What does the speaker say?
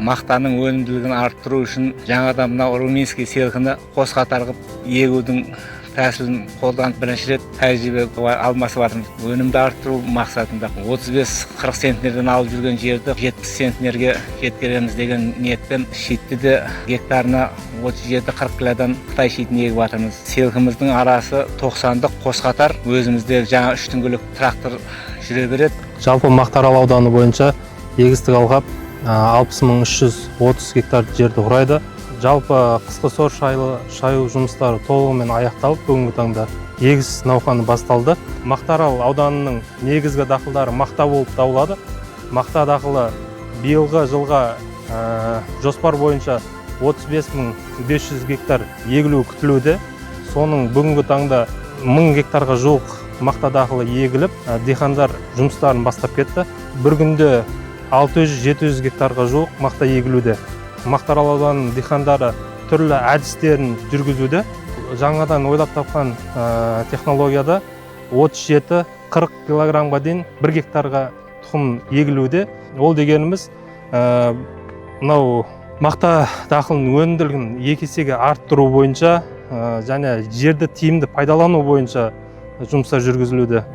мақтаның өнімділігін арттыру үшін жаңадан мына румынский цехына қос қатар қылып егудің тәсілін қолданып бірінші рет тәжірибе алмасып жатырмыз. Өнімді арттыру мақсатында 35-40 центнерден алып жүрген жерді 70 центнерге жеткіземіз деген ниетпен шитті гектарына 37-40 килодан Қытай шитін егіп жатырмыз. Цехымыздың арасы 90-дық қос қатар, өзімізде жаңа 3 дөңгелек трактор жүре береді. Жалпы Мақтаарал ауданы бойынша егістік алқап 60.330 гектар жерді құрайды. Жалпы қысқы сор шаю жұмыстары толығымен аяқталып, бүгінгі таңда егіс науқаны басталды. Мақтаарал ауданының негізгі дақылдары мақта болып табылады. Мақта дақылы биылғы жылға жоспар бойынша 35.500 гектар егілу күтілуде. Соның бүгінгі таңда 1000 гектарға жуық мақта дақылы егіліп, диқандар жұмыстарын бастап кетті. Бір күнде 600-700 гектарға жуық мақта егілуде. Мақтаарал ауданының диқандары түрлі әдістерін жүргізуде. Жаңадан ойлап тапқан технологияда 37-40 килограммға дейін 1 гектарға тұқым егілуде. Ол дегеніміз мынау мақта дақылының өнімділігін 2 есеге арттыру бойынша және жерді тиімді пайдалану бойынша жұмыстар жүргізілуде.